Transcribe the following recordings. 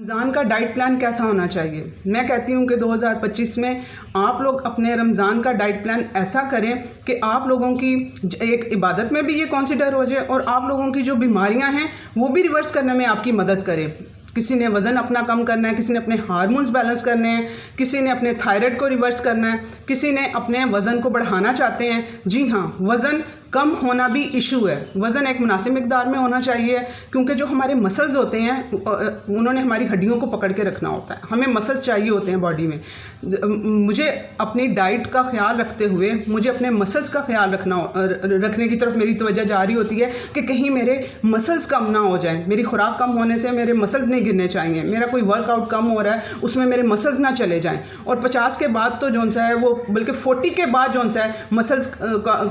रमज़ान का diet plan कैसा होना चाहिए। मैं कहती हूँ कि 2025 में आप लोग अपने रमज़ान का डाइट प्लान ऐसा करें कि आप लोगों की एक इबादत में भी ये कंसीडर हो जाए और आप लोगों की जो बीमारियाँ हैं वो भी रिवर्स करने में आपकी मदद करे। किसी ने वज़न अपना कम करना है, किसी ने अपने हार्मोन्स बैलेंस करने हैं, किसी ने अपने थायराइड को रिवर्स करना है, किसी ने अपने वज़न को बढ़ाना चाहते हैं। जी हाँ, वज़न कम होना भी इशू है। वज़न एक मुनासिब मिकदार में होना चाहिए क्योंकि जो हमारे मसल्स होते हैं उन्होंने हमारी हड्डियों को पकड़ के रखना होता है। हमें मसल्स चाहिए होते हैं बॉडी में। मुझे अपनी डाइट का ख्याल रखते हुए मुझे अपने मसल्स का ख्याल रखने की तरफ मेरी तवज्जो जा रही होती है कि कहीं मेरे मसल्स कम ना हो जाएं। मेरी खुराक कम होने से मेरे मसल्स नहीं गिरने चाहिए। मेरा कोई वर्कआउट कम हो रहा है उसमें मेरे मसल्स ना चले जाएं। और 50 के बाद तो जौन सा है वो, बल्कि 40 के बाद जौन सा है मसल्स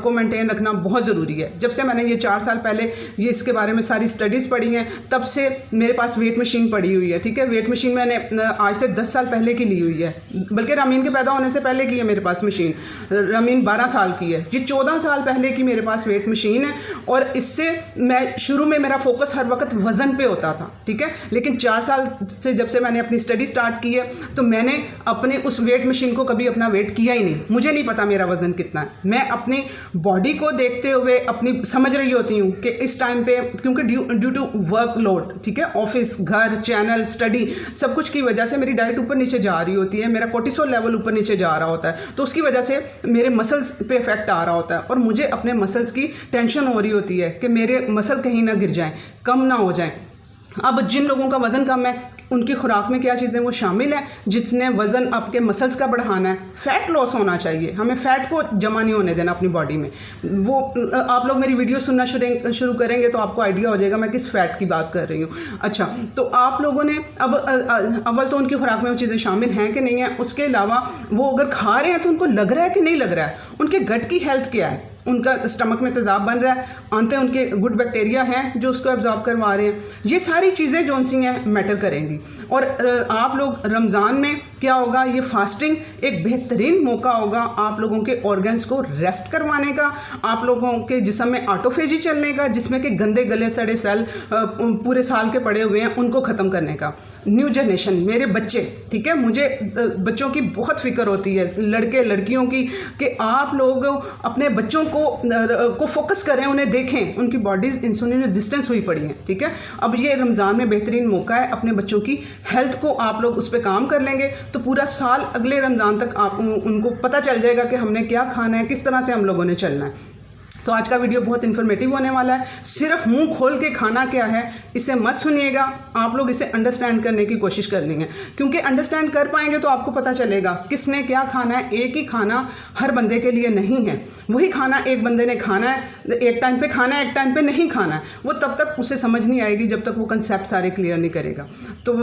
को मेंटेन रखना बहुत ज़रूरी है। जब से मैंने ये 4 साल पहले ये इसके बारे में सारी स्टडीज़ पढ़ी हैं तब से मेरे पास वेट मशीन पड़ी हुई है। ठीक है, वेट मशीन मैंने आज से 10 साल पहले की ली हुई है, बल्कि रमीन के पैदा होने से पहले की है मेरे पास मशीन। रमीन 12 साल की है, ये 14 साल पहले की मेरे पास वेट मशीन है। और इससे मैं शुरू में मेरा फोकस हर वक्त वज़न पे होता था। ठीक है, लेकिन 4 साल से जब से मैंने अपनी स्टडी स्टार्ट की है तो मैंने अपने उस वेट मशीन को कभी अपना वेट किया ही नहीं। मुझे नहीं पता मेरा वज़न कितना है। मैं अपनी बॉडी को देखते हुए अपनी समझ रही होती हूँ कि इस टाइम पे, क्योंकि ड्यू टू वर्कलोड, ठीक है, ऑफिस, घर, चैनल, स्टडी, सब कुछ की वजह से मेरी डाइट ऊपर नीचे जा रही होती है। मेरा कोर्टिसोल लेवल ऊपर नीचे जा रहा होता है, तो उसकी वजह से मेरे मसल्स पे इफेक्ट आ रहा होता है और मुझे अपने मसल्स की टेंशन हो रही होती है कि मेरे मसल कहीं ना गिर जाएं, कम ना हो जाएं। अब जिन लोगों का वज़न कम है उनकी खुराक में क्या चीज़ें वो शामिल हैं। जिसने वज़न आपके मसल्स का बढ़ाना है, फ़ैट लॉस होना चाहिए। हमें फ़ैट को जमा नहीं होने देना अपनी बॉडी में। वो आप लोग मेरी वीडियो सुनना शुरू करेंगे तो आपको आइडिया हो जाएगा मैं किस फ़ैट की बात कर रही हूँ। अच्छा, तो आप लोगों ने अब अव्वल तो उनकी खुराक में वो चीज़ें शामिल हैं कि नहीं है, उसके अलावा वो अगर खा रहे हैं तो उनको लग रहा है कि नहीं लग रहा है, उनके गट की हेल्थ क्या है, उनका स्टमक में तेज़ाब बन रहा है, आंतें उनके गुड बैक्टीरिया हैं जो उसको एब्जॉर्ब करवा रहे हैं। ये सारी चीज़ें जो सी हैं मैटर करेंगी। और आप लोग रमज़ान में क्या होगा, ये फास्टिंग एक बेहतरीन मौका होगा आप लोगों के ऑर्गन्स को रेस्ट करवाने का, आप लोगों के जिस्म में ऑटोफेजी चलने का, जिसमें कि गंदे गले सड़े सेल पूरे साल के पड़े हुए हैं उनको ख़त्म करने का। न्यू जनरेशन, मेरे बच्चे, ठीक है, मुझे बच्चों की बहुत फ़िक्र होती है, लड़के लड़कियों की, कि आप लोग अपने बच्चों को फोकस करें, उन्हें देखें, उनकी बॉडीज़ इंसुलिन रेजिस्टेंस हुई पड़ी हैं। ठीक है, अब ये रमज़ान में बेहतरीन मौका है, अपने बच्चों की हेल्थ को आप लोग उस पर काम कर लेंगे तो पूरा साल अगले रमज़ान तक आप उनको पता चल जाएगा कि हमने क्या खाना है, किस तरह से हम लोगों ने चलना है। तो आज का वीडियो बहुत इन्फॉर्मेटिव होने वाला है। सिर्फ मुंह खोल के खाना क्या है इसे मत सुनिएगा, आप लोग इसे अंडरस्टैंड करने की कोशिश करनी है, क्योंकि अंडरस्टैंड कर पाएंगे तो आपको पता चलेगा किसने क्या खाना है। एक ही खाना हर बंदे के लिए नहीं है। वही खाना एक बंदे ने खाना है, एक टाइम पे खाना है, एक टाइम पे नहीं खाना है। वो तब तक उसे समझ नहीं आएगी जब तक वो कंसेप्ट सारे क्लियर नहीं करेगा। तो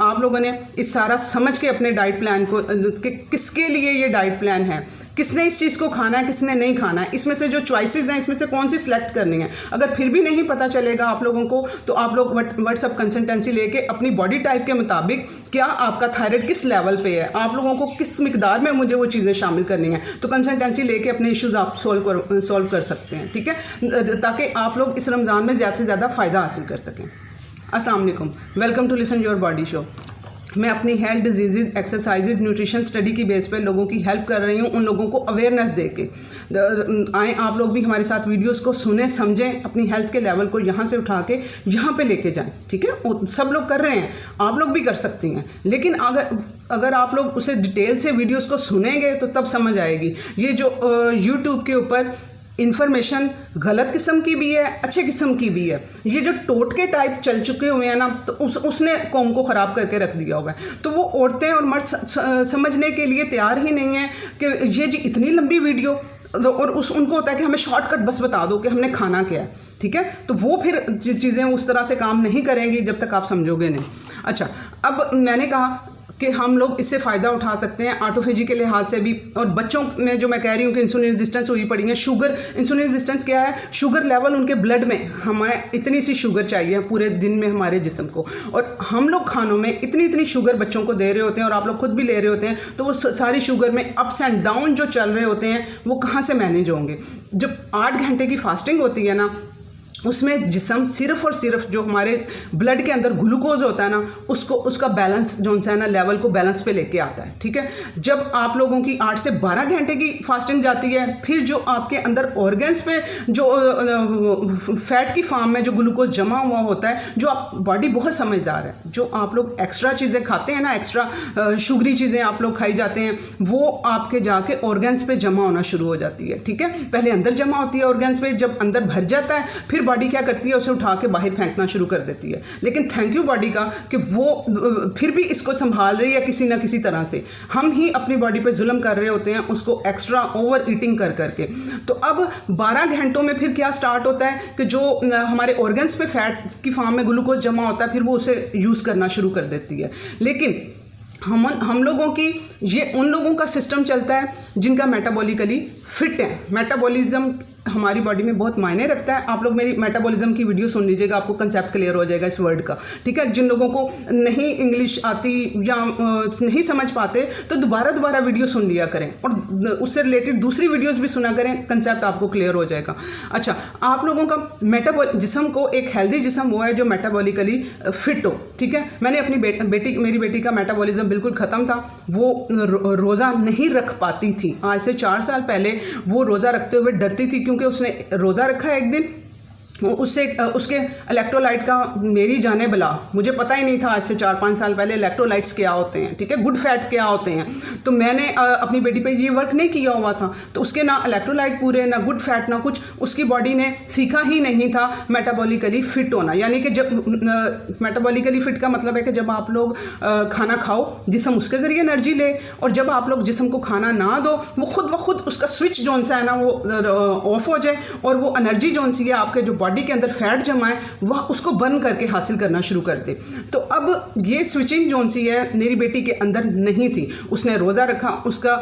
आप लोगों ने इस सारा समझ के अपने डाइट प्लान को, किसके लिए ये डाइट प्लान है, किसने इस चीज़ को खाना है, किसने नहीं खाना है, इसमें से जो चॉइसेस हैं इसमें से कौन सी सिलेक्ट करनी है। अगर फिर भी नहीं पता चलेगा आप लोगों को तो आप लोग व्हाट्सअप कंसल्टेंसी लेके अपनी बॉडी टाइप के मुताबिक, क्या आपका थायराइड किस लेवल पे है, आप लोगों को किस मिकदार में मुझे वो चीज़ें शामिल करनी है, तो कंसल्टेंसी लेके अपने इश्यूज़ आप सॉल्व कर सकते हैं। ठीक है, ताकि आप लोग इस रमज़ान में ज़्यादा से ज़्यादा फ़ायदा हासिल कर सकें। अस्सलाम वालेकुम, welcome to listen your body show. मैं अपनी health, disease, exercises, nutrition study की बेस पे लोगों की हेल्प कर रही हूँ, उन लोगों को अवेयरनेस दे के। आएँ आप लोग भी हमारे साथ वीडियोस को सुने, समझें, अपनी हेल्थ के लेवल को यहाँ से उठा के यहाँ पे लेके जाएं। ठीक है, सब लोग कर रहे हैं, आप लोग भी कर सकती हैं, लेकिन अगर आप लोग उसे डिटेल से वीडियोस को सुनेंगे तो तब समझ आएगी। ये जो यूट्यूब के ऊपर इन्फॉर्मेशन गलत किस्म की भी है, अच्छे किस्म की भी है, ये जो टोटके टाइप चल चुके हुए हैं ना, तो उसने कौम को ख़राब करके रख दिया हुआ है। तो वो औरतें और मर्द समझने के लिए तैयार ही नहीं है कि ये जी इतनी लंबी वीडियो, और उनको होता है कि हमें शॉर्टकट बस बता दो कि हमने खाना क्या है। ठीक है, तो वो फिर चीज़ें उस तरह से काम नहीं करेंगी जब तक आप समझोगे नहीं। अच्छा, अब मैंने कहा कि हम लोग इससे फ़ायदा उठा सकते हैं ऑटोफेजी के लिहाज से भी। और बच्चों में जो मैं कह रही हूँ कि इंसुलिन रेजिस्टेंस हुई पड़ी है, शुगर, इंसुलिन रेजिस्टेंस क्या है, शुगर लेवल उनके ब्लड में, हमें इतनी सी शुगर चाहिए पूरे दिन में हमारे जिस्म को, और हम लोग खानों में इतनी शुगर बच्चों को दे रहे होते हैं और आप लोग खुद भी ले रहे होते हैं, तो वो सारी शुगर में अप्स एंड डाउन जो चल रहे होते हैं वो कहाँ से मैनेज होंगे। जब 8 घंटे की फास्टिंग होती है ना, उसमें जिस्म सिर्फ और सिर्फ जो हमारे ब्लड के अंदर ग्लूकोज होता है ना, उसको उसका बैलेंस जो है ना लेवल को बैलेंस पे लेके आता है। ठीक है, जब आप लोगों की 8 से 12 घंटे की फास्टिंग जाती है, फिर जो आपके अंदर ऑर्गन्स पे जो फैट की फॉर्म में जो ग्लूकोज जमा हुआ होता है, जो आप बॉडी बहुत समझदार है, जो आप लोग एक्स्ट्रा चीज़ें खाते हैं ना, एक्स्ट्रा शुगरी चीज़ें आप लोग खाई जाते हैं, वो आपके जाके ऑर्गन्स पे जमा होना शुरू हो जाती है। ठीक है, पहले अंदर जमा होती है ऑर्गन्स पे, जब अंदर भर जाता है फिर बॉडी क्या करती है, उसे उठा के बाहर फेंकना शुरू कर देती है। लेकिन थैंक यू बॉडी का कि वो फिर भी इसको संभाल रही है किसी ना किसी तरह से। हम ही अपनी बॉडी पे जुल्म कर रहे होते हैं उसको एक्स्ट्रा ओवर ईटिंग कर करके। तो अब 12 घंटों में फिर क्या स्टार्ट होता है कि जो हमारे ऑर्गन्स पे फैट की फॉर्म में ग्लूकोज जमा होता है, फिर वो उसे यूज़ करना शुरू कर देती है। लेकिन हम लोगों की ये उन लोगों का सिस्टम चलता है जिनका मेटाबॉलिकली फिट है। मेटाबॉलिज्म हमारी बॉडी में बहुत मायने रखता है। आप लोग मेरी मेटाबॉलिज्म की वीडियो सुन लीजिएगा, आपको कंसेप्ट क्लियर हो जाएगा इस वर्ड का। ठीक है, जिन लोगों को नहीं इंग्लिश आती या नहीं समझ पाते तो दोबारा वीडियो सुन लिया करें और उससे रिलेटेड दूसरी वीडियोस भी सुना करें, कंसेप्ट आपको क्लियर हो जाएगा। अच्छा, आप लोगों का जिस्म को एक हेल्दी जिस्म वो है जो मेटाबॉलिकली फिट हो। ठीक है, मैंने अपनी मेरी बेटी का मेटाबॉलिज्म बिल्कुल ख़त्म था, वो रोज़ा नहीं रख पाती थी। आज से 4 साल पहले वो रोज़ा रखते हुए डरती थी, क्योंकि उसने रोज़ा रखा एक दिन, उससे उसके इलेक्ट्रोलाइट का मेरी जाने बला, मुझे पता ही नहीं था आज से 4-5 साल पहले इलेक्ट्रोलाइट्स क्या होते हैं। ठीक है, गुड फैट क्या होते हैं। तो मैंने अपनी बेटी पे ये वर्क नहीं किया हुआ था, तो उसके ना इलेक्ट्रोलाइट पूरे, ना गुड फैट, ना कुछ, उसकी बॉडी ने सीखा ही नहीं था मेटाबॉलिकली फ़िट होना। यानी कि जब मेटाबॉलिकली फ़िट का मतलब है कि जब आप लोग खाना खाओ जिस्म उसके ज़रिए एनर्जी ले, और जब आप लोग जिस्म को खाना ना दो, वो खुद ब खुद उसका स्विच जोन सा है ना वो ऑफ हो जाए, और वो एनर्जी जोन सी है आपके जो बॉडी के अंदर फैट जमा है वह उसको बर्न करके हासिल करना शुरू कर दे। तो अब ये स्विचिंग जोन सी है मेरी बेटी के अंदर नहीं थी। उसने रोज़ा रखा, उसका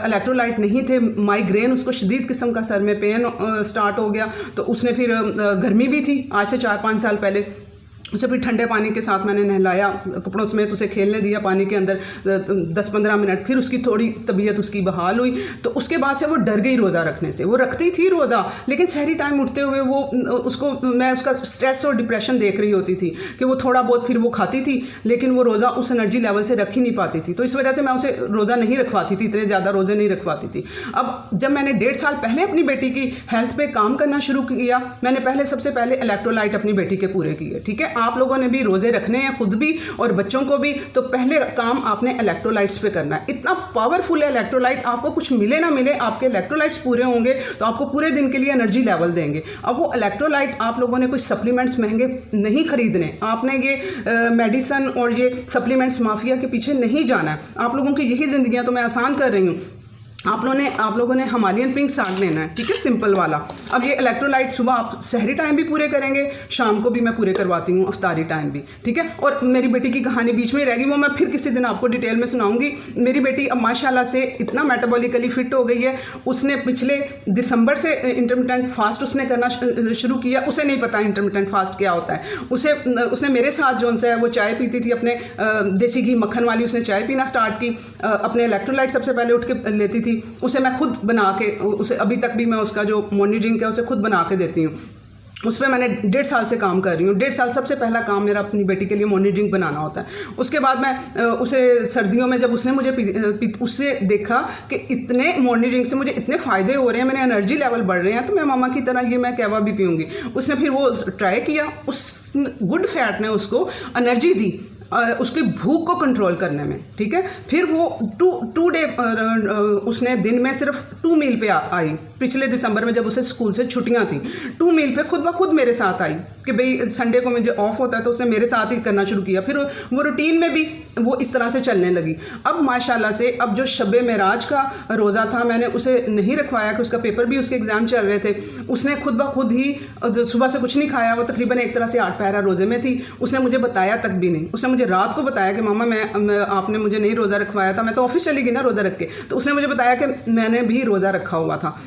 इलेक्ट्रोलाइट नहीं थे, माइग्रेन, उसको शदीद किस्म का सर में पेन स्टार्ट हो गया। तो उसने फिर गर्मी भी थी आज से 4-5 साल पहले, उसे फिर ठंडे पानी के साथ मैंने नहलाया, कपड़ों समेत उसे खेलने दिया पानी के अंदर 10-15 मिनट, फिर उसकी थोड़ी तबीयत उसकी बहाल हुई। तो उसके बाद से वो डर गई रोज़ा रखने से। वो रखती थी रोज़ा, लेकिन शहरी टाइम उठते हुए वो मैं उसका स्ट्रेस और डिप्रेशन देख रही होती थी कि वो थोड़ा बहुत फिर वो खाती थी, लेकिन वो रोज़ा उस एनर्जी लेवल से रख ही नहीं पाती थी। तो इस वजह से मैं उसे रोज़ा नहीं रखवाती थी, इतने ज़्यादा रोज़े नहीं रखवाती थी। अब जब मैंने 1.5 साल पहले अपनी बेटी की हेल्थ पे काम करना शुरू किया, मैंने सबसे पहले इलेक्ट्रोलाइट अपनी बेटी के पूरे किए। ठीक है, आप लोगों ने भी रोज़े रखने हैं खुद भी और बच्चों को भी, तो पहले काम आपने इलेक्ट्रोलाइट्स पे करना है। इतना पावरफुल है इलेक्ट्रोलाइट, आपको कुछ मिले ना मिले, आपके इलेक्ट्रोलाइट्स पूरे होंगे तो आपको पूरे दिन के लिए एनर्जी लेवल देंगे। अब वो इलेक्ट्रोलाइट आप लोगों ने कुछ सप्लीमेंट्स महंगे नहीं खरीदने, आपने ये मेडिसन और ये सप्लीमेंट्स माफिया के पीछे नहीं जाना है। आप लोगों की यही ज़िंदगियाँ तो मैं आसान कर रही हूँ। आप लोगों ने हिमालयन पिंक साग लेना है। ठीक है, सिंपल वाला। अब ये इलेक्ट्रोलाइट सुबह आप सहरी टाइम भी पूरे करेंगे, शाम को भी मैं पूरे करवाती हूँ, अफ्तारी टाइम भी। ठीक है, और मेरी बेटी की कहानी बीच में रहेगी, वो मैं फिर किसी दिन आपको डिटेल में सुनाऊंगी। मेरी बेटी अब माशाल्लाह से इतना मेटाबॉलिकली फ़िट हो गई है, उसने पिछले दिसंबर से इंटरमिटेंट फास्ट उसने करना शुरू किया। उसे नहीं पता इंटरमिटेंट फास्ट क्या होता है। उसने मेरे साथ जो है वो चाय पीती थी, अपने देसी घी मक्खन वाली उसने चाय पीना स्टार्ट की। अपने इलेक्ट्रोलाइट सबसे पहले उठ के लेती थी, उसे मैं खुद बना के, उसे अभी तक भी मैं उसका जो मॉर्निंग ड्रिंक है उसे खुद बना के देती हूँ। उस पर मैंने 1.5 साल से काम कर रही हूँ। 1.5 साल सबसे पहला काम मेरा अपनी बेटी के लिए मॉर्निंग ड्रिंक बनाना होता है। उसके बाद मैं उसे सर्दियों में जब उसने मुझे उससे देखा कि इतने मॉर्निंग ड्रिंक से मुझे इतने फ़ायदे हो रहे हैं, मेरे एनर्जी लेवल बढ़ रहे हैं, तो मैं मामा की तरह ये मैं कहवा भी पीऊँगी। उसने फिर वो ट्राई किया, उस गुड फैट ने उसको एनर्जी दी, उसकी भूख को कंट्रोल करने में। ठीक है, फिर वो टू डे उसने दिन में सिर्फ 2 मील पे आई। पिछले दिसंबर में जब उसे स्कूल से छुट्टियां थी, 2 मील पे खुद ब खुद मेरे साथ आई कि भाई संडे को मुझे ऑफ होता है, तो उसने मेरे साथ ही करना शुरू किया। फिर वो रूटीन में भी वो इस तरह से चलने लगी। अब माशाल्लाह से अब जो शब मेराज का रोज़ा था, मैंने उसे नहीं रखवाया कि उसका पेपर भी, उसके एग्ज़ाम चल रहे थे। उसने खुद ब खुद ही सुबह से कुछ नहीं खाया, वो तकरीबन एक तरह से 8 पहरा रोज़े में थी। उसने मुझे बताया तक भी नहीं। उसने मुझे रात को बताया कि मामा आपने मुझे नहीं रोज़ा रखवाया था, मैं तो ऑफिस चली गई ना रोज़ा रख के। तो उसने मुझे बताया कि मैंने भी रोज़ा रखा हुआ था।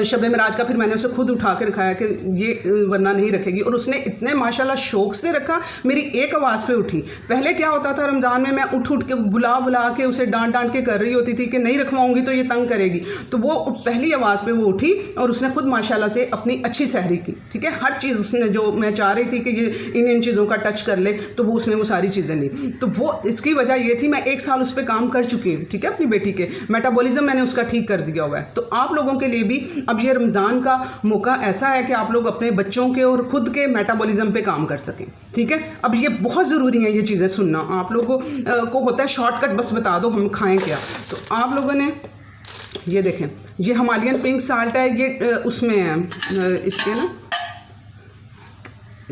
शब मेराज का, फिर मैंने उसे खुद उठा के रखाया कि ये वरना नहीं रखेगी, और उसने इतने माशाल्लाह शौक़ से रखा, मेरी एक आवाज़ पे उठी। पहले क्या होता था रमज़ान में, मैं उठ के बुला के उसे डांट के कर रही होती थी कि नहीं रखवाऊंगी तो ये तंग करेगी, तो वो पहली आवाज़ पे वो उठी और उसने खुद माशाल्लाह से अपनी अच्छी सहरी की। ठीक है, हर चीज़ उसने, जो मैं चाह रही थी कि ये इन चीज़ों का टच कर ले, तो वो उसने वो सारी चीज़ें ली। तो वो इसकी वजह ये थी, मैं 1 साल उस पर काम कर चुकी हूँ। ठीक है, अपनी बेटी के मेटाबॉलिज्म मैंने उसका ठीक कर दिया हुआ है। तो आप लोगों के लिए भी अब ये रमज़ान का मौका ऐसा है कि आप लोग अपने बच्चों के और ख़ुद के मेटाबॉलिज्म पे काम कर सकें। ठीक है, अब ये बहुत ज़रूरी है ये चीज़ें सुनना। आप लोगों को होता है शॉर्टकट, बस बता दो हम खाएं क्या। तो आप लोगों ने ये देखें, ये हिमालयन पिंक साल्ट है, ये उसमें है इसके ना,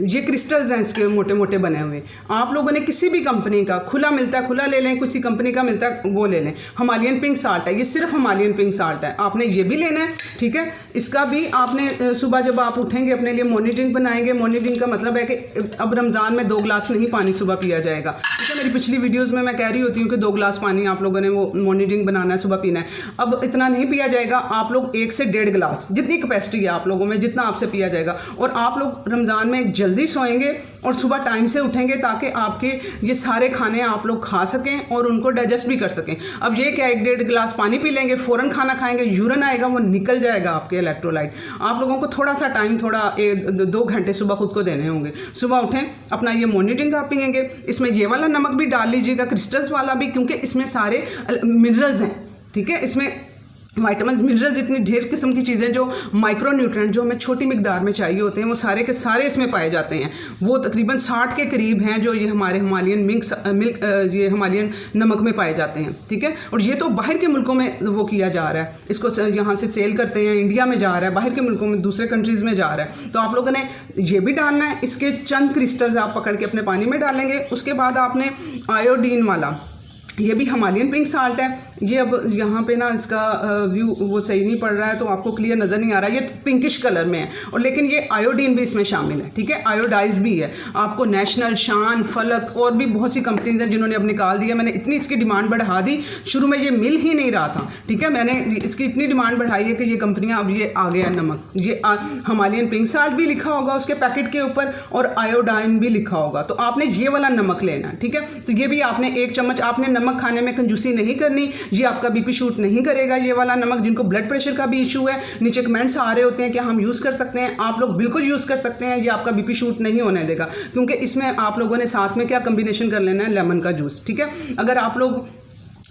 ये क्रिस्टल्स हैं इसके मोटे मोटे बने हुए। आप लोगों ने किसी भी कंपनी का खुला मिलता है, खुला ले लें, किसी कंपनी का मिलता है वो ले लें। हिमालयन पिंक साल्ट है, ये सिर्फ हिमालयन पिंक साल्ट है, आपने ये भी लेना है। ठीक है, इसका भी आपने सुबह जब आप उठेंगे अपने लिए मॉर्निंग ड्रिंक बनाएंगे। मॉर्निंग ड्रिंक का मतलब है कि अब रमज़ान में 2 गिलास नहीं पानी सुबह पिया जाएगा। ठीक है, मेरी पिछली वीडियोज़ में मैं कह रही होती हूँ कि 2 गिलास पानी आप लोगों ने वो मॉर्निंग ड्रिंक बनाना है, सुबह पीना है। अब इतना नहीं पिया जाएगा, आप लोग 1 से 1.5 गिलास, जितनी कैपेसिटी है आप लोगों में, जितना आपसे पिया जाएगा। और आप लोग रमज़ान में जल्दी सोएंगे और सुबह टाइम से उठेंगे ताकि आपके ये सारे खाने आप लोग खा सकें और उनको डाइजेस्ट भी कर सकें। अब ये क्या, 1-1.5 गिलास पानी पी लेंगे, फ़ौरन खाना खाएंगे, यूरिन आएगा, वो निकल जाएगा आपके इलेक्ट्रोलाइट। आप लोगों को थोड़ा सा टाइम, थोड़ा 2 घंटे सुबह खुद को देने होंगे। सुबह उठें, अपना ये मॉर्निंग ड्रिंक आप पिएंगे, इसमें ये वाला नमक भी डाल लीजिएगा, क्रिस्टल्स वाला भी, क्योंकि इसमें सारे मिनरल्स हैं। ठीक है, इसमें वाइटामिन मिनरल्स, इतनी ढेर किस्म की चीज़ें जो माइक्रो न्यूट्रिएंट जो हमें छोटी मिकदार में चाहिए होते हैं, वो सारे के सारे इसमें पाए जाते हैं। वो तकरीबन 60 के करीब हैं जो ये हमारे हिमालयन ये हिमालयन नमक में पाए जाते हैं। ठीक है, और ये तो बाहर के मुल्कों में वो किया जा रहा है, इसको यहाँ से सेल करते हैं, इंडिया में जा रहा है, बाहर के मुल्कों में, दूसरे कंट्रीज़ में जा रहा है। तो आप लोगों ने ये भी डालना है। इसके चंद क्रिस्टल्स आप पकड़ के अपने पानी में डालेंगे। उसके बाद आपने आयोडीन वाला, ये भी हिमालयन पिंक साल्ट है। ये अब यहाँ पे ना इसका व्यू वो सही नहीं पड़ रहा है, तो आपको क्लियर नज़र नहीं आ रहा है, ये पिंकिश कलर में है, और लेकिन ये आयोडीन भी इसमें शामिल है। ठीक है, आयोडाइज भी है। आपको नेशनल, शान, फलक और भी बहुत सी कंपनीज हैं जिन्होंने अब निकाल दिया। मैंने इतनी इसकी डिमांड बढ़ा दी, शुरू में ये मिल ही नहीं रहा था। ठीक है, मैंने इसकी इतनी डिमांड बढ़ाई है कि ये कंपनियाँ, अब ये आ गया नमक, ये हिमालयन पिंक साल्ट भी लिखा होगा उसके पैकेट के ऊपर और आयोडाइन भी लिखा होगा। तो आपने ये वाला नमक लेना है। ठीक है, तो ये भी आपने 1 चम्मच, आपने नमक खाने में कंजूसी नहीं करनी, ये आपका बीपी शूट नहीं करेगा। ये वाला नमक, जिनको ब्लड प्रेशर का भी इशू है, नीचे कमेंट्स आ रहे होते हैं कि हम यूज़ कर सकते हैं, आप लोग बिल्कुल यूज़ कर सकते हैं। ये आपका बीपी शूट नहीं होने देगा, क्योंकि इसमें आप लोगों ने साथ में क्या कम्बिनेशन कर लेना है, लेमन का जूस। ठीक है, अगर आप लोग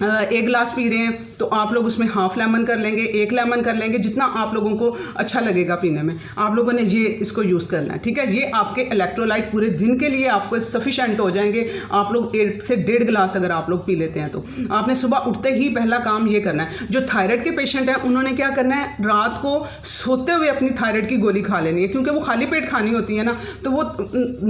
1 गिलास पी रहे हैं तो आप लोग उसमें हाफ लेमन कर लेंगे, 1 लेमन कर लेंगे, जितना आप लोगों को अच्छा लगेगा पीने में। आप लोगों ने ये इसको यूज़ करना है। ठीक है, ये आपके इलेक्ट्रोलाइट पूरे दिन के लिए आपको सफिशेंट हो जाएंगे। आप लोग 1 से 1.5 गिलास अगर आप लोग पी लेते हैं तो आपने सुबह उठते ही पहला काम ये करना है। जो थायराइड के पेशेंट हैं उन्होंने क्या करना है, रात को सोते हुए अपनी थायराइड की गोली खा लेनी है, क्योंकि वो खाली पेट खानी होती है ना, तो वो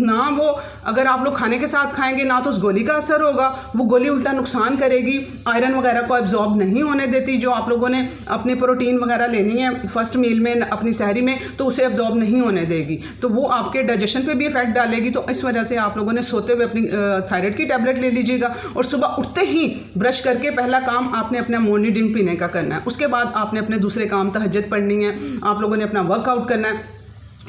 ना, वो अगर आप लोग खाने के साथ खाएंगे ना तो उस गोली का असर होगा, वो गोली उल्टा नुकसान करेगी, आयरन वगैरह को एब्जॉर्ब नहीं होने देती। जो आप लोगों ने अपनी प्रोटीन वगैरह लेनी है फर्स्ट मील में, अपनी सहरी में, तो उसे एब्जॉर्ब नहीं होने देगी, तो वो आपके डाइजेशन पे भी इफेक्ट डालेगी। तो इस वजह से आप लोगों ने सोते हुए अपनी थायराइड की टैबलेट ले लीजिएगा, और सुबह उठते ही ब्रश करके पहला काम आपने अपना मॉर्निंग ड्रिंक पीने का करना है। उसके बाद आपने अपने दूसरे काम, तहज्जुद पढ़नी है, आप लोगों ने अपना वर्कआउट करना है,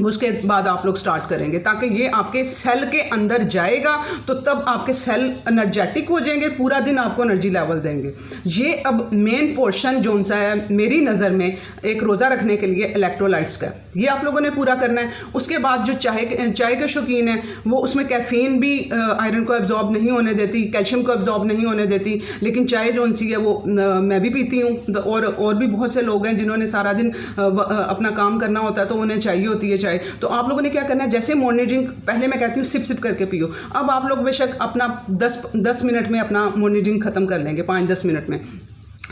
उसके बाद आप लोग स्टार्ट करेंगे, ताकि ये आपके सेल के अंदर जाएगा, तो तब आपके सेल एनर्जेटिक हो जाएंगे, पूरा दिन आपको एनर्जी लेवल देंगे। ये अब मेन पोर्शन जो सा है मेरी नज़र में एक रोज़ा रखने के लिए इलेक्ट्रोलाइट्स का, ये आप लोगों ने पूरा करना है। उसके बाद जो चाय के शौकीन है, वो उसमें कैफ़ीन भी आयरन को एब्जॉर्ब नहीं होने देती, कैल्शियम को एब्जॉर्ब नहीं होने देती, लेकिन चाय जो सी है वो मैं भी पीती हूँ, और भी बहुत से लोग हैं जिन्होंने सारा दिन अपना काम करना होता है, तो उन्हें चाहिए होती है चाय। तो आप लोगों ने क्या करना है, जैसे मॉर्निंग ड्रिंक पहले मैं कहती हूँ सिप सिप करके पियो, अब आप लोग बेशक अपना 10 मिनट में अपना मॉर्निंग ड्रिंक ख़त्म कर लेंगे, 5-10 मिनट में।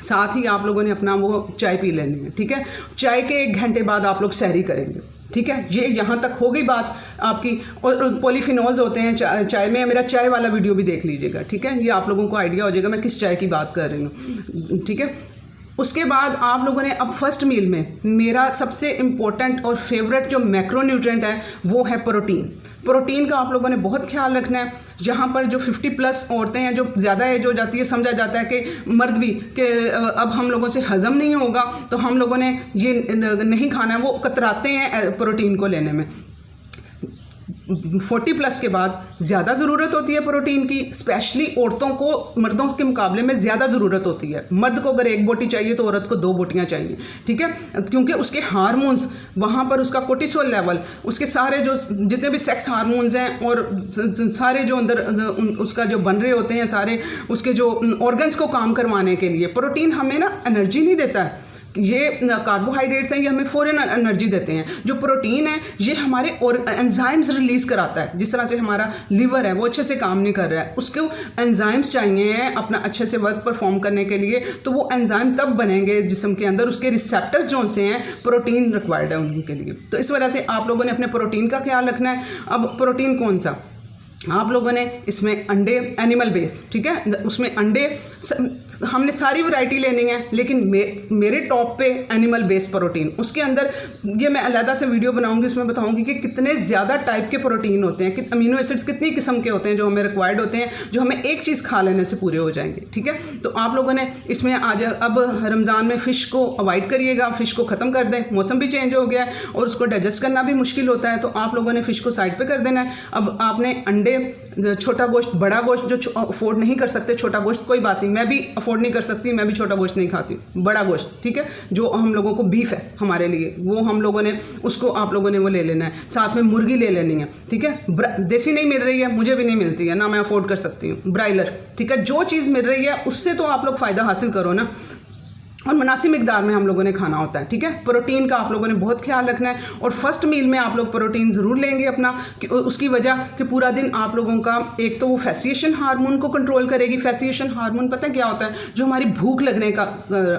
साथ ही आप लोगों ने अपना वो चाय पी लेनी है। ठीक है, चाय के 1 घंटे बाद आप लोग सहरी करेंगे। ठीक है, ये यहाँ तक हो गई बात आपकी। और पॉलीफिनॉल्स होते हैं चाय में, मेरा चाय वाला वीडियो भी देख लीजिएगा। ठीक है, ये आप लोगों को आइडिया हो जाएगा मैं किस चाय की बात कर रही हूँ। ठीक है, उसके बाद आप लोगों ने अब फर्स्ट मील में मेरा सबसे इम्पोर्टेंट और फेवरेट जो मैक्रो न्यूट्रिएंट है वो है प्रोटीन। प्रोटीन का आप लोगों ने बहुत ख्याल रखना है। जहाँ पर जो 50+ औरतें हैं, जो ज़्यादा एज हो जाती है, समझा जाता है कि मर्द भी कि अब हम लोगों से हज़म नहीं होगा तो हम लोगों ने ये नहीं खाना है, वो कतराते हैं प्रोटीन को लेने में। 40+ के बाद ज़्यादा ज़रूरत होती है प्रोटीन की, स्पेशली औरतों को मर्दों के मुकाबले में ज़्यादा ज़रूरत होती है। मर्द को अगर 1 बोटी चाहिए तो औरत को 2 बोटियाँ चाहिए, ठीक है, क्योंकि उसके हार्मोन्स वहाँ पर, उसका कोर्टिसोल लेवल, उसके सारे जो जितने भी सेक्स हार्मोन्स हैं और सारे जो अंदर उसका जो बन रहे होते हैं, सारे उसके जो ऑर्गन्स को काम करवाने के लिए प्रोटीन हमें ना एनर्जी नहीं देता है। ये कार्बोहाइड्रेट्स हैं, ये हमें फ़ौरन एनर्जी देते हैं। जो प्रोटीन है ये हमारे और एंजाइम्स रिलीज़ कराता है। जिस तरह से हमारा लिवर है वो अच्छे से काम नहीं कर रहा है, उसको एंजाइम्स चाहिए हैं अपना अच्छे से वर्क परफॉर्म करने के लिए, तो वो एंजाइम तब बनेंगे जिस्म के अंदर, उसके रिसेप्टर्स जो से हैं प्रोटीन रिक्वायर्ड है उनके लिए। तो इस वजह से आप लोगों ने अपने प्रोटीन का ख्याल रखना है। अब प्रोटीन कौन सा, आप लोगों ने इसमें अंडे, एनिमल बेस, ठीक है, उसमें अंडे हमने सारी वैरायटी लेनी है, लेकिन मेरे टॉप पे एनिमल बेस प्रोटीन। उसके अंदर ये मैं अलग से वीडियो बनाऊंगी, उसमें बताऊंगी कि कितने ज़्यादा टाइप के प्रोटीन होते हैं, कि अमीनो एसिड्स कितनी किस्म के होते हैं जो हमें रिक्वायर्ड होते हैं, जो हमें एक चीज़ खा लेने से पूरे हो जाएंगे, ठीक है। तो आप लोगों ने इसमें आज अब रमज़ान में फ़िश को अवॉइड करिएगा, फ़िश को ख़त्म कर दें। मौसम भी चेंज हो गया है और उसको डाइजेस्ट करना भी मुश्किल होता है, तो आप लोगों ने फ़िश को साइड पर कर देना है। अब आपने अंडे, छोटा गोश्त, बड़ा गोश्त जो अफोर्ड नहीं कर सकते, छोटा गोश्त कोई बात नहीं, मैं भी अफोर्ड नहीं कर सकती, मैं भी छोटा गोश्त नहीं खाती, बड़ा गोश्त, ठीक है, जो हम लोगों को बीफ है हमारे लिए, वो हम लोगों ने उसको, आप लोगों ने वो ले लेना है। साथ में मुर्गी ले लेनी है, ठीक है। देसी नहीं मिल रही है, मुझे भी नहीं मिलती है ना, मैं अफोर्ड कर सकती हूँ। ब्रायलर, ठीक है, जो चीज़ मिल रही है उससे तो आप लोग फ़ायदा हासिल करो ना, और मुनासिब मिकदार में हम लोगों ने खाना होता है, ठीक है। प्रोटीन का आप लोगों ने बहुत ख्याल रखना है, और फर्स्ट मील में आप लोग प्रोटीन ज़रूर लेंगे अपना, कि उसकी वजह कि पूरा दिन आप लोगों का, एक तो वो फैसिएशन हार्मोन को कंट्रोल करेगी। फैसिएशन हार्मोन पता है क्या होता है, जो हमारी भूख लगने का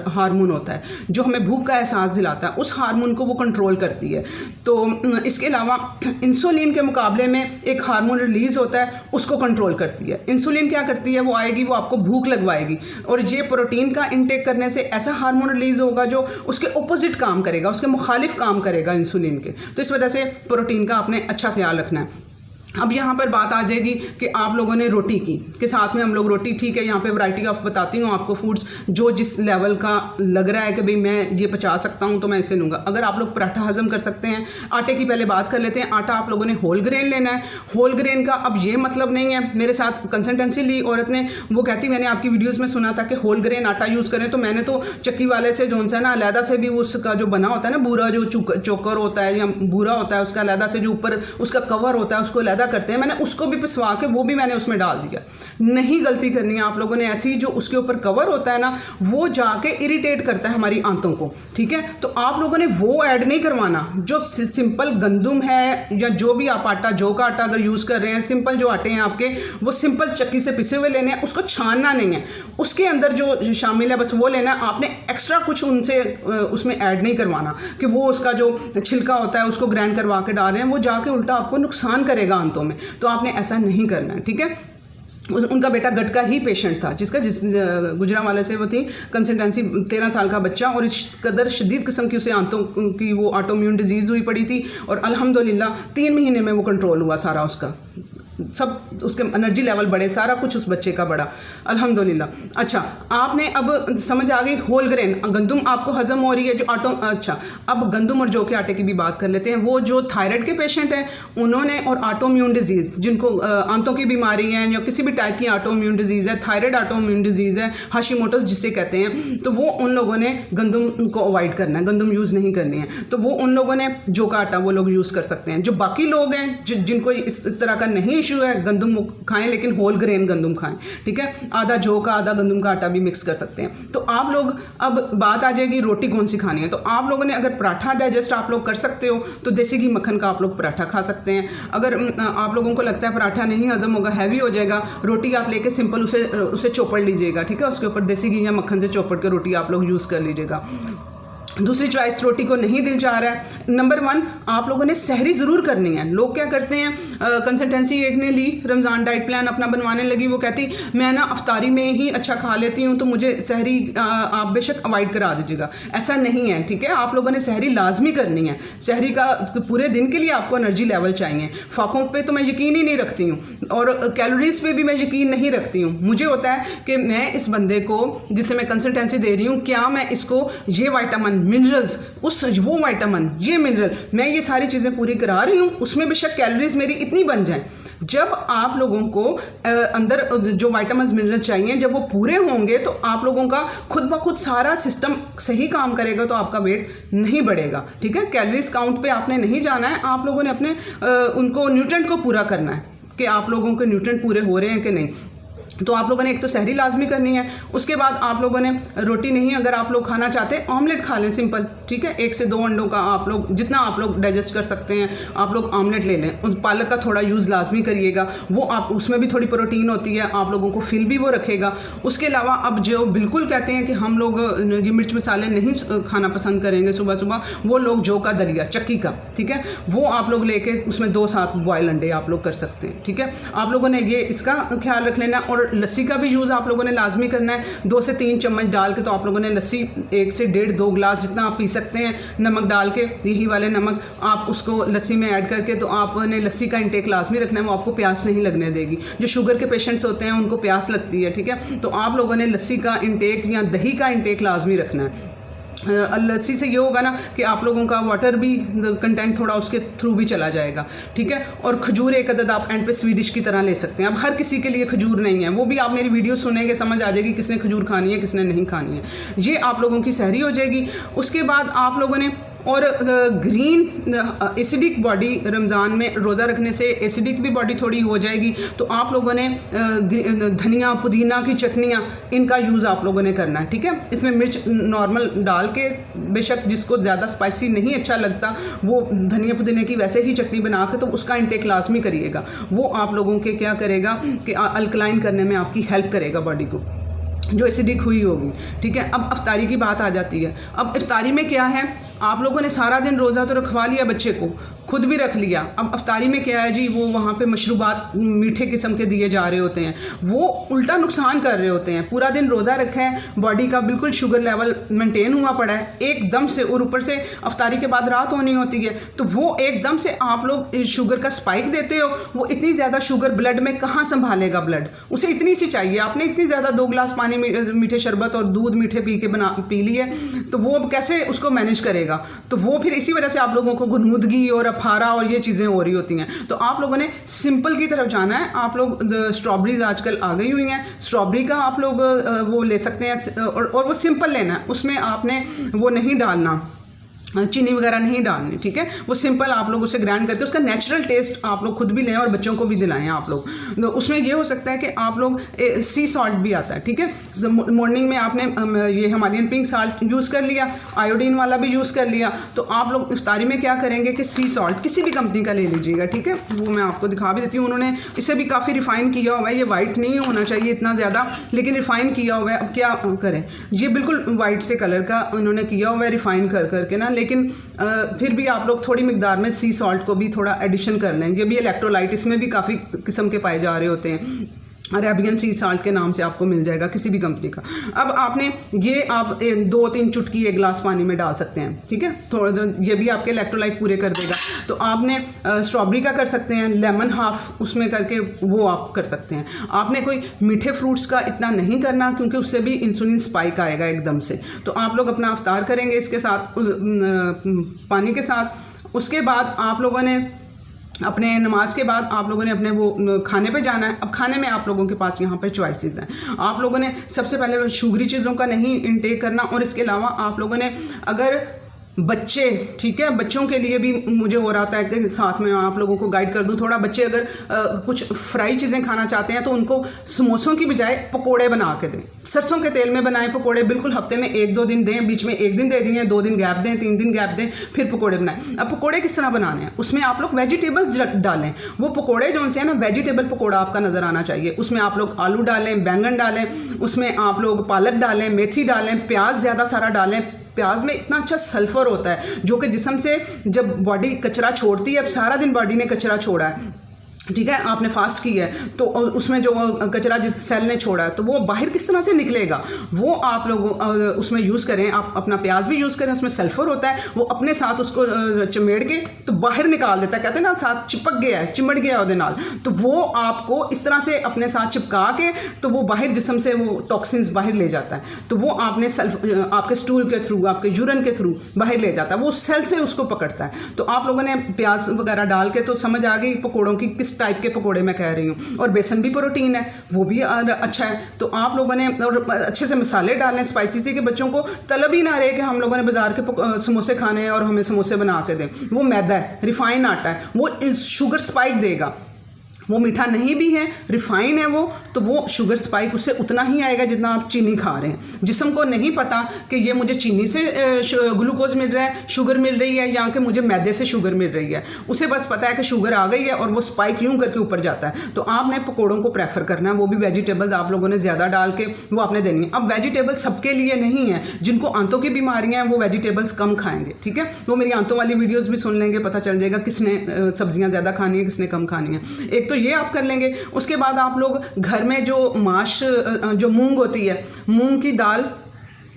हार्मोन होता है, जो हमें भूख का एहसास दिलाता है, उस हार्मोन को वो कंट्रोल करती है। तो इसके अलावा इंसुलिन के मुकाबले में एक हार्मोन रिलीज़ होता है, उसको कंट्रोल करती है। इंसुलिन क्या करती है, वो आएगी, वो आपको भूख लगवाएगी, और ये प्रोटीन का इंटेक करने से ऐसा हार्मोन रिलीज होगा जो उसके ऑपोजिट काम करेगा, उसके मुखालिफ काम करेगा इंसुलिन के। तो इस वजह से प्रोटीन का आपने अच्छा ख्याल रखना है। अब यहाँ पर बात आ जाएगी कि आप लोगों ने रोटी की के साथ में हम लोग रोटी, ठीक है, यहाँ पे वैरायटी ऑफ बताती हूँ आपको फूड्स, जो जिस लेवल का लग रहा है कि भाई मैं ये पचा सकता हूँ तो मैं इसे लूँगा। अगर आप लोग पराठा हजम कर सकते हैं, आटे की पहले बात कर लेते हैं। आटा आप लोगों ने होल ग्रेन लेना है। होल ग्रेन का अब ये मतलब नहीं है, मेरे साथ कंसल्टेंसी ली औरत ने, वो कहती मैंने आपकी वीडियोज़ में सुना था कि होल ग्रेन आटा यूज़ करें, तो मैंने तो चक्की वाले से जो है ना अलहदा से भी उसका जो बना होता है ना, बूरा जो चोकर होता है या बूरा होता है, उसका अलहदा से जो ऊपर उसका कवर होता है उसको अलहदा करते हैं, मैंने उसको भी पिसवा के वो भी मैंने उसमें डाल दिया। नहीं गलती करनी है आप लोगों ने ऐसी, जो उसके ऊपर कवर होता है ना वो जाके इरिटेट करता है हमारी आंतों को, ठीक है। तो आप लोगों ने वो ऐड नहीं करवाना। जो सिंपल गंदुम है या जो भी आप आटा, जौ का आटा अगर यूज़ कर रहे हैं, सिंपल जो आटे हैं आपके, वो सिंपल चक्की से पिसे हुए लेने हैं, उसको छानना नहीं है, उसके अंदर जो शामिल है बस वो लेना है। आपने एक्स्ट्रा कुछ उनसे उसमें ऐड नहीं करवाना कि वो उसका जो छिलका होता है उसको ग्राइंड करवा के डाल रहे हैं, वो जाके उल्टा आपको नुकसान करेगा आंतों में। तो आपने ऐसा नहीं करना है, ठीक है। उनका बेटा गट का ही पेशेंट था, जिस गुजरांवाले से वो थी कंसल्टेंसी, 13 साल का बच्चा, और इस कदर शदीद किस्म की उसे आंतों की वो ऑटोइम्यून डिजीज़ हुई पड़ी थी, और अल्हम्दुलिल्लाह 3 महीने में वो कंट्रोल हुआ सारा, उसका सब उसके एनर्जी लेवल बढ़े, सारा कुछ उस बच्चे का बढ़ा अल्हम्दुलिल्लाह। अच्छा, आपने अब समझ आ गई होल ग्रेन, गंदुम आपको हजम हो रही है जो अच्छा, अब गंदुम और जौ के आटे की भी बात कर लेते हैं। वो जो थायराइड के पेशेंट हैं उन्होंने, और ऑटोइम्यून डिजीज़, जिनको आंतों की बीमारी है या किसी भी टाइप की ऑटोइम्यून डिजीज़ है, थायराइड ऑटोइम्यून डिजीज़ है, हाशिमोटोस जिसे कहते हैं, तो वो उन लोगों ने गंदुम को अवॉइड करना है, गंदुम यूज़ नहीं करनी है। तो वो उन लोगों ने जौ का आटा वो लोग यूज़ कर सकते हैं। जो बाकी लोग हैं जिनको इस तरह का नहीं इशू है, गंदुम खाएं लेकिन होल ग्रेन गंदुम खाएं, ठीक है। आधा जौ का आधा गंदुम का आटा भी मिक्स कर सकते हैं। तो आप लोग, अब बात आ जाएगी रोटी कौन सी खानी है। तो आप लोगों ने अगर पराठा डाइजेस्ट आप लोग कर सकते हो तो देसी घी मक्खन का आप लोग पराठा खा सकते हैं। अगर आप लोगों को लगता है पराठा नहीं हजम होगा, हैवी हो जाएगा, रोटी आप लेके सिंपल उसे चौपड़ लीजिएगा, ठीक है। उसके ऊपर देसी घी या मक्खन से चौपड़ के रोटी आप लोग यूज़ कर लीजिएगा। दूसरी चॉइस रोटी को नहीं दिल चाह रहा है, नंबर 1 आप लोगों ने सहरी ज़रूर करनी है। लोग क्या करते हैं, कंसल्टेंसी एक ने ली, रमज़ान डाइट प्लान अपना बनवाने लगी, वो कहती मैं ना अफ्तारी में ही अच्छा खा लेती हूँ, तो मुझे सहरी आप बेशक अवॉइड करा दीजिएगा। ऐसा नहीं है, ठीक है। आप लोगों ने सहरी लाजमी करनी है। सहरी का पूरे दिन के लिए आपको एनर्जी लेवल चाहिए। फाकों पे तो मैं यकीन ही नहीं रखती हूँ, और कैलोरीज पे भी मैं यकीन नहीं रखती हूँ। मुझे होता है कि मैं इस बंदे को जिससे मैं कंसल्टेंसी दे रही हूँ, क्या मैं इसको ये विटामिन मिनरल्स, उस वो विटामिन, ये मिनरल, मैं ये सारी चीज़ें पूरी करा रही हूँ, उसमें बेशक कैलोरीज मेरी इतनी बन जाएं। जब आप लोगों को अंदर जो विटामिन मिनरल चाहिए जब वो पूरे होंगे, तो आप लोगों का खुद ब खुद सारा सिस्टम सही काम करेगा, तो आपका वेट नहीं बढ़ेगा, ठीक है। कैलोरीज काउंट पे आपने नहीं जाना है, आप लोगों ने अपने उनको न्यूट्रिएंट को पूरा करना है कि आप लोगों के न्यूट्रिएंट पूरे हो रहे हैं कि नहीं। तो आप लोगों ने एक तो सहरी लाजमी करनी है। उसके बाद आप लोगों ने रोटी नहीं, अगर आप लोग खाना चाहते हैं ऑमलेट खा लें, सिंपल, ठीक है। 1 से 2 अंडों का आप लोग जितना आप लोग डाइजेस्ट कर सकते हैं आप लोग ऑमलेट ले लें। उस पालक का थोड़ा यूज़ लाजमी करिएगा, वो आप उसमें भी थोड़ी प्रोटीन होती है, आप लोगों को फिल भी वो रखेगा। उसके अलावा अब जो बिल्कुल कहते हैं कि हम लोग ये मिर्च मसाले नहीं खाना पसंद करेंगे सुबह सुबह, वो लोग जौ का दलिया, चक्की का, ठीक है, वो आप लोग लेके उसमें 2-7 बॉयल अंडे आप लोग कर सकते हैं, ठीक है। आप लोगों ने ये इसका ख्याल रख लेना। और लस्सी का भी यूज़ आप लोगों ने लाजमी करना है। 2 से 3 चम्मच डाल के तो आप लोगों ने लस्सी 1 से 1.5-2 गिलास जितना आप पी सकते हैं, नमक डाल के, यही वाले नमक आप उसको लस्सी में ऐड करके, तो आपने लस्सी का इंटेक लाजमी रखना है, वो आपको प्यास नहीं लगने देगी। जो शुगर के पेशेंट्स होते हैं उनको प्यास लगती है, ठीक है, तो आप लोगों ने लस्सी का इंटेक या दही का इंटेक लाजमी रखना है। लस्सी से ये होगा ना कि आप लोगों का वाटर भी कंटेंट थोड़ा उसके थ्रू भी चला जाएगा, ठीक है। और खजूर एक अदद आप एंड पे स्वीडिश की तरह ले सकते हैं। अब हर किसी के लिए खजूर नहीं है, वो भी आप मेरी वीडियो सुनेंगे समझ आ जाएगी किसने खजूर खानी है किसने नहीं खानी है। ये आप लोगों की सहरी हो जाएगी। उसके बाद आप लोगों ने और ग्रीन एसिडिक बॉडी, रमज़ान में रोज़ा रखने से एसिडिक भी बॉडी थोड़ी हो जाएगी, तो आप लोगों ने धनिया पुदीना की चटनियाँ, इनका यूज़ आप लोगों ने करना है, ठीक है। इसमें मिर्च नॉर्मल डाल के, बेशक जिसको ज़्यादा स्पाइसी नहीं अच्छा लगता वो धनिया पुदीने की वैसे ही चटनी बना के तो उसका इंटेक लाजमी करिएगा। वो आप लोगों के क्या करेगा कि अल्कलाइन करने में आपकी हेल्प करेगा बॉडी को जो एसिडिक हुई होगी, ठीक है। अब इफ्तारी की बात आ जाती है। अब इफ्तारी में क्या है, आप लोगों ने सारा दिन रोज़ा तो रखवा लिया, बच्चे को खुद भी रख लिया। अब इफ्तारी में क्या है जी, वो वहाँ पे मशरूबात मीठे किस्म के दिए जा रहे होते हैं, वो उल्टा नुकसान कर रहे होते हैं। पूरा दिन रोज़ा रखा है, बॉडी का बिल्कुल शुगर लेवल मेंटेन हुआ पड़ा है एकदम से, और ऊपर से इफ्तारी के बाद रात होनी होती है, तो वो एकदम से आप लोग शुगर का स्पाइक देते हो। वो इतनी ज़्यादा शुगर ब्लड में कहाँ संभालेगा ब्लड, उसे इतनी सी चाहिए। आपने इतनी ज़्यादा 2 गिलास पानी मीठे शरबत और दूध मीठे पी लिए, तो वो कैसे उसको मैनेज करेगा। तो वो फिर इसी वजह से आप लोगों को गुनगुदगी और अफारा और ये चीज़ें हो रही होती हैं। तो आप लोगों ने सिंपल की तरफ जाना है। आप लोग स्ट्रॉबेरीज आजकल आ गई हुई हैं, स्ट्रॉबेरी का आप लोग वो ले सकते हैं, और वो सिंपल लेना है, उसमें आपने वो नहीं डालना, चीनी वगैरह नहीं डालनी, ठीक है। वो सिंपल आप लोग उसे ग्राइंड करके उसका नेचुरल टेस्ट आप लोग खुद भी लें और बच्चों को भी दिलाएं आप लोग। तो उसमें ये हो सकता है कि आप लोग सी सॉल्ट भी आता है, ठीक है। मॉर्निंग में आपने ये हिमालयन पिंक सॉल्ट यूज़ कर लिया, आयोडीन वाला भी यूज़ कर लिया। तो आप लोग इफ्तारी में क्या करेंगे कि सी सॉल्ट किसी भी कंपनी का ले लीजिएगा, ठीक है। वो मैं आपको दिखा भी देती हूँ, उन्होंने इसे भी काफ़ी रिफ़ाइन किया हुआ है। ये वाइट नहीं होना चाहिए इतना ज़्यादा, लेकिन रिफ़ाइन किया हुआ है। अब क्या करें, ये बिल्कुल वाइट से कलर का उन्होंने किया हुआ है रिफ़ाइन कर करके ना, लेकिन फिर भी आप लोग थोड़ी मिकदार में सी सॉल्ट को भी थोड़ा एडिशन कर लें। ये भी इलेक्ट्रोलाइट इसमें भी काफ़ी किस्म के पाए जा रहे होते हैं। अरेबियन सी साल्ट के नाम से आपको मिल जाएगा किसी भी कंपनी का। अब आपने ये आप 2-3 चुटकी 1 गिलास पानी में डाल सकते हैं, ठीक है। थोड़ा ये भी आपके इलेक्ट्रोलाइट पूरे कर देगा। तो आपने स्ट्रॉबेरी का कर सकते हैं, लेमन हाफ उसमें करके वो आप कर सकते हैं। आपने कोई मीठे फ्रूट्स का इतना नहीं करना, क्योंकि उससे भी इंसुलिन स्पाइक आएगा एकदम से। तो आप लोग अपना अफ्तार करेंगे इसके साथ, पानी के साथ। उसके बाद आप लोगों ने अपने नमाज के बाद आप लोगों ने अपने वो खाने पे जाना है। अब खाने में आप लोगों के पास यहाँ पर चॉइसेस हैं। आप लोगों ने सबसे पहले शुगरी चीज़ों का नहीं इंटेक करना, और इसके अलावा आप लोगों ने अगर बच्चे, ठीक है, बच्चों के लिए भी मुझे हो रहा था कि साथ में आप लोगों को गाइड कर दूं थोड़ा। बच्चे अगर कुछ फ्राई चीज़ें खाना चाहते हैं तो उनको समोसों की बजाय पकोड़े बना के दें, सरसों के तेल में बनाएं पकोड़े। बिल्कुल हफ्ते में 1-2 दिन दें, बीच में 1 दिन दे दिए, 2 दिन गैप दें, 3 दिन गैप दें, फिर पकोड़े बनाएं। अब पकोड़े किस तरह बनाने हैं, उसमें आप लोग वेजिटेबल्स डालें। वो पकोड़े जो उनसे है ना, वेजिटेबल पकोड़ा आपका नज़र आना चाहिए। उसमें आप लोग आलू डालें, बैंगन डालें, उसमें आप लोग पालक डालें, मेथी डालें, प्याज ज़्यादा सारा डालें। प्याज में इतना अच्छा सल्फर होता है जो कि जिस्म से जब बॉडी कचरा छोड़ती है, अब सारा दिन बॉडी ने कचरा छोड़ा है, ठीक है, आपने फास्ट किया है, तो उसमें जो कचरा जिस सेल ने छोड़ा है तो वो बाहर किस तरह से निकलेगा, वो आप लोग उसमें यूज़ करें। आप अपना प्याज भी यूज़ करें, उसमें सल्फर होता है, वो अपने साथ उसको चिमेड़ के तो बाहर निकाल देता है, कहते हैं ना साथ चिपक गया है, चिमड़ गया है उसके नाल, तो वो आपको इस तरह से अपने साथ चिपका के तो वो बाहर जिस्म से वो टॉक्सिन्स बाहर ले जाता है, तो वो आपने आपके स्टूल के थ्रू, आपके यूरिन के थ्रू बाहर ले जाता है, वो सेल से उसको पकड़ता है। तो आप लोगों ने प्याज वगैरह डाल के तो समझ आ गई पकौड़ों की किस टाइप के पकोड़े मैं कह रही हूँ। और बेसन भी प्रोटीन है, वो भी अच्छा है। तो आप लोगों ने और अच्छे से मसाले डालें स्पाइसी से, कि बच्चों को तलब ही ना रहे कि हम लोगों ने बाजार के समोसे खाने हैं और हमें समोसे बना के दें। वो मैदा है, रिफाइन आटा है, वो शुगर स्पाइक देगा। वो मीठा नहीं भी है, रिफाइन है वो, तो वो शुगर स्पाइक उससे उतना ही आएगा जितना आप चीनी खा रहे हैं। जिस्म को नहीं पता कि ये मुझे चीनी से ग्लूकोज मिल रहा है, शुगर मिल रही है, या कि मुझे मैदे से शुगर मिल रही है। उसे बस पता है कि शुगर आ गई है और वो स्पाइक यूं करके ऊपर जाता है। तो आपने पकौड़ों को प्रेफर करना है, वो भी वेजिटेबल्स आप लोगों ने ज़्यादा डाल के वो आपने देनी है। अब वेजिटेबल सबके लिए नहीं है, जिनको आंतों की बीमारियाँ हैं वो वेजिटेबल्स कम खाएंगे, ठीक है। वो मेरी आंतों वाली वीडियोज़ भी सुन लेंगे, पता चल जाएगा किसने सब्जियाँ ज़्यादा खानी है, किसने कम खानी है। एक तो ये आप कर लेंगे। उसके बाद आप लोग घर में जो जो मूंग होती है, मूंग की दाल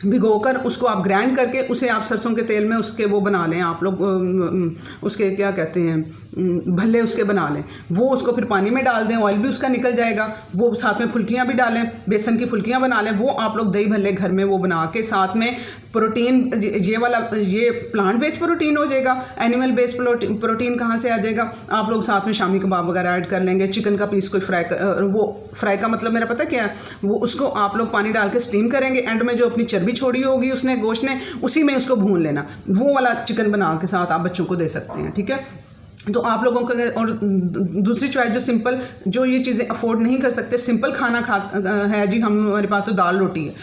भिगोकर उसको आप ग्राइंड करके उसे आप सरसों के तेल में उसके वो बना लें, आप लोग उसके क्या कहते हैं भल्ले उसके बना लें। वो उसको फिर पानी में डाल दें, ऑयल भी उसका निकल जाएगा। वो साथ में फुल्कियाँ भी डालें, बेसन की फुल्कियाँ बना लें। वो आप लोग दही भल्ले घर में वो बना के साथ में प्रोटीन, ये प्लांट बेस्ड प्रोटीन हो जाएगा। एनिमल बेस्ड प्रोटीन कहाँ से आ जाएगा? आप लोग साथ में शामी कबाब वगैरह ऐड कर लेंगे। चिकन का पीस कोई फ्राई का मतलब मेरा पता क्या है, वो उसको आप लोग पानी डाल के स्टीम करेंगे। एंड में जो अपनी चर्बी छोड़ी होगी उसने गोश्त ने, उसी में उसको भून लेना। वो वाला चिकन बना के साथ आप बच्चों को दे सकते हैं, ठीक है। तो आप लोगों का, और दूसरी चॉइस जो सिंपल, जो ये चीज़ें अफोर्ड नहीं कर सकते, सिंपल खाना है जी, हमारे पास तो दाल रोटी है,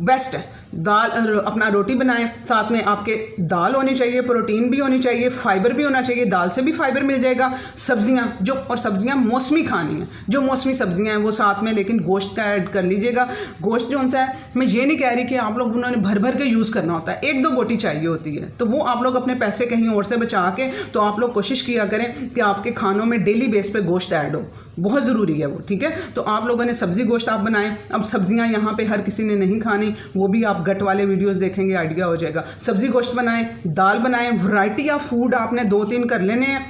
बेस्ट है। दाल अपना रोटी बनाएं, साथ में आपके दाल होनी चाहिए, प्रोटीन भी होनी चाहिए, फाइबर भी होना चाहिए। दाल से भी फाइबर मिल जाएगा। सब्जियां जो, और सब्जियां मौसमी खानी है, जो मौसमी सब्जियां हैं वो साथ में, लेकिन गोश्त का ऐड कर लीजिएगा। गोश्त जो सा है, मैं ये नहीं कह रही कि आप लोग उन्होंने भर भर के यूज़ करना होता है, 1-2 बोटी चाहिए होती है। तो वो आप लोग अपने पैसे कहीं और से बचा के, तो आप लोग कोशिश किया करें कि आपके खानों में डेली बेस पे गोश्त ऐड हो, बहुत ज़रूरी है वो, ठीक है। तो आप लोगों ने सब्ज़ी गोश्त आप बनाएं। अब सब्जियां यहाँ पे हर किसी ने नहीं खानी, वो भी आप गट वाले वीडियोस देखेंगे, आइडिया हो जाएगा। सब्ज़ी गोश्त बनाएं, दाल बनाएं, वैरायटी ऑफ फूड आपने 2-3 कर लेने हैं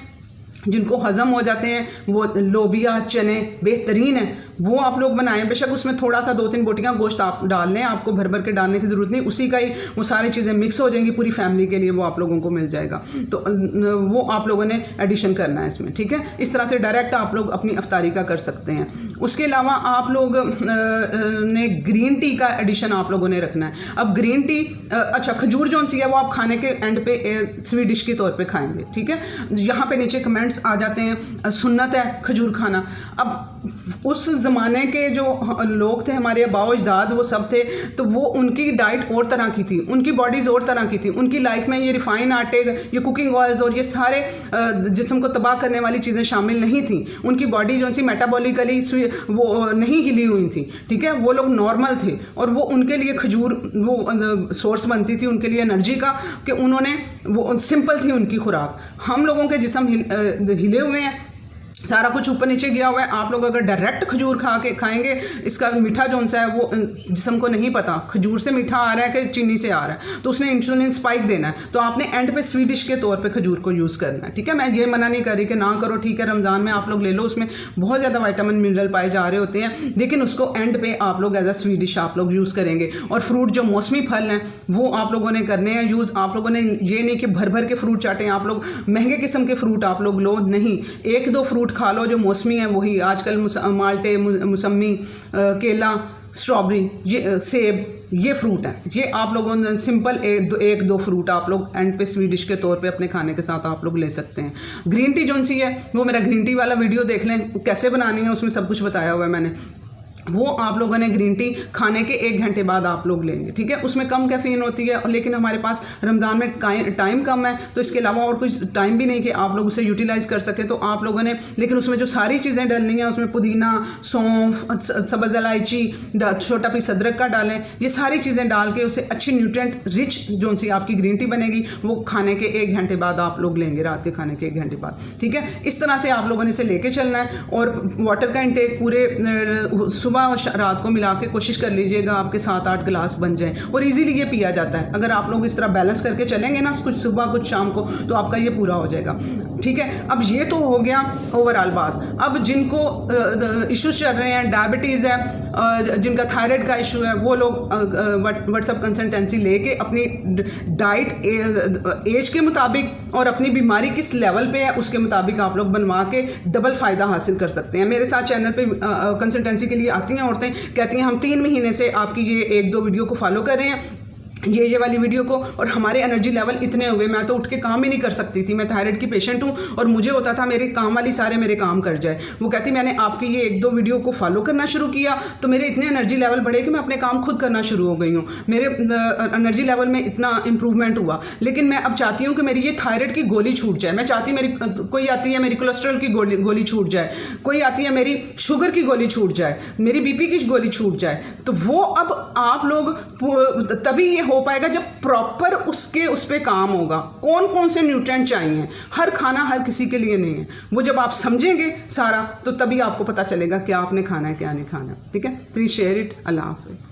जिनको हज़म हो जाते हैं। वो लोबिया, चने बेहतरीन है, वो आप लोग बनाएं। बेशक उसमें थोड़ा सा 2-3 बोटियाँ गोश्त आप डाल लें, आपको भर भर के डालने की ज़रूरत नहीं, उसी का ही वो सारी चीज़ें मिक्स हो जाएंगी, पूरी फैमिली के लिए वो आप लोगों को मिल जाएगा। तो वो आप लोगों ने एडिशन करना है इसमें, ठीक है। इस तरह से डायरेक्ट आप लोग अपनी अफ्तारी का कर सकते हैं। उसके अलावा आप लोग ने ग्रीन टी का एडिशन आप लोगों ने रखना है। अब ग्रीन टी, अच्छा, खजूर जो सी है वो आप खाने के एंड पे स्वीट डिश के तौर पे खाएंगे, ठीक है। यहाँ पे नीचे कमेंट्स आ जाते हैं, सुन्नत है खजूर खाना। अब उस ज़माने के जो लोग थे, हमारे आबाओ अजदाद, वो सब थे, तो वो उनकी डाइट और तरह की थी, उनकी बॉडीज़ और तरह की थी। उनकी लाइफ में ये रिफाइन आटे, ये कुकिंग ऑयल्स और ये सारे जिस्म को तबाह करने वाली चीज़ें शामिल नहीं थी। उनकी बॉडी जो सी मेटाबॉलिकली वो नहीं हिली हुई थी, ठीक है। वो लोग नॉर्मल थे और वो उनके लिए खजूर वो सोर्स बनती थी उनके लिए एनर्जी का, कि उन्होंने वो सिंपल थी उनकी खुराक। हम लोगों के जिस्म हिले हुए हैं, सारा कुछ ऊपर नीचे गया हुआ है। आप लोग अगर डायरेक्ट खजूर खाएंगे, इसका मीठा जो सा है वो जिस्म को नहीं पता खजूर से मीठा आ रहा है कि चीनी से आ रहा है, तो उसने इंसुलिन स्पाइक देना है। तो आपने एंड पे स्वीट डिश के तौर पे खजूर को यूज़ करना है, ठीक है। मैं ये मना नहीं कर रही कि ना करो, ठीक है। रमज़ान में आप लोग ले लो, उसमें बहुत ज़्यादा विटामिन मिनरल पाए जा रहे होते हैं, लेकिन उसको एंड पे आप लोग एज अ स्वीट डिश आप लोग यूज़ करेंगे। और फ्रूट जो मौसमी फल हैं वो आप लोगों ने करने हैं यूज़। आप लोगों ने ये नहीं कि भर भर के फ्रूट चाटें, आप लोग महंगे किस्म के फ्रूट आप लोग लो नहीं, 1-2 फ्रूट खा लो जो मौसमी है। वही आजकल माल्टे, मौसमी, केला, स्ट्रॉबेरी, ये सेब, ये फ्रूट हैं। ये आप लोगों ने सिंपल 1-2 फ्रूट आप लोग एंड पे स्वीट डिश के तौर पे अपने खाने के साथ आप लोग ले सकते हैं। ग्रीन टी जो सी है वो मेरा ग्रीन टी वाला वीडियो देख लें, कैसे बनानी है, उसमें सब कुछ बताया हुआ है मैंने। वो आप लोगों ने ग्रीन टी खाने के 1 घंटे बाद आप लोग लेंगे, ठीक है। उसमें कम कैफीन होती है, लेकिन हमारे पास रमज़ान में टाइम कम है, तो इसके अलावा और कुछ टाइम भी नहीं कि आप लोग उसे यूटिलाइज़ कर सकें। तो आप लोगों ने, लेकिन उसमें जो सारी चीज़ें डालनी हैं, उसमें पुदीना, सौंफ, सब्ज़ इलायची, छोटा पीस अदरक का डालें। ये सारी चीज़ें डाल के उसे अच्छी न्यूट्रिएंट रिच जो सी आपकी ग्रीन टी बनेगी, वो खाने के 1 घंटे बाद आप लोग लेंगे, रात के खाने के 1 घंटे बाद, ठीक है। इस तरह से आप लोगों ने इसे लेके चलना है। और वाटर का इंटेक पूरे सुबह और रात को मिला के कोशिश कर लीजिएगा आपके 7-8 गिलास बन जाएं, और इजीली ये पिया जाता है। अगर आप लोग इस तरह बैलेंस करके चलेंगे ना, कुछ सुबह कुछ शाम को, तो आपका ये पूरा हो जाएगा, ठीक है। अब ये तो हो गया ओवरऑल बात। अब जिनको इश्यूज चल रहे हैं, डायबिटीज़ है, जिनका थायराइड का इशू है, वो लोग व्हाट्सएप कंसल्टेंसी लेके अपनी डाइट एज के मुताबिक और अपनी बीमारी किस लेवल पे है उसके मुताबिक आप लोग बनवा के डबल फ़ायदा हासिल कर सकते हैं। मेरे साथ चैनल पे कंसल्टेंसी के लिए आती हैं औरतें, कहती हैं हम 3 महीने से आपकी ये 1-2 वीडियो को फॉलो कर रहे हैं, ये वाली वीडियो को, और हमारे एनर्जी लेवल इतने हुए, मैं तो उठ के काम ही नहीं कर सकती थी। मैं थायराइड की पेशेंट हूँ और मुझे होता था मेरे काम वाली सारे मेरे काम कर जाए। वो कहती मैंने आपकी ये 1-2 वीडियो को फॉलो करना शुरू किया तो मेरे इतने एनर्जी लेवल बढ़े कि मैं अपने काम खुद करना शुरू हो गई हूँ। मेरे एनर्जी लेवल में इतना इम्प्रूवमेंट हुआ। लेकिन मैं अब चाहती हूँ कि मेरी ये थायराइड की गोली छूट जाए। मैं चाहती हूँ कोई आती है मेरी कोलेस्ट्रॉल की गोली छूट जाए, कोई आती है मेरी शुगर की गोली छूट जाए, मेरी BP की गोली छूट जाए। तो वो अब आप लोग तभी ये हो पाएगा जब प्रॉपर उस पे काम होगा। कौन कौन से न्यूट्रिएंट चाहिए, हर खाना हर किसी के लिए नहीं है। वो जब आप समझेंगे सारा, तो तभी आपको पता चलेगा क्या आपने खाना है क्या नहीं खाना, ठीक है। Please share it. अल्लाह हाफ़िज़।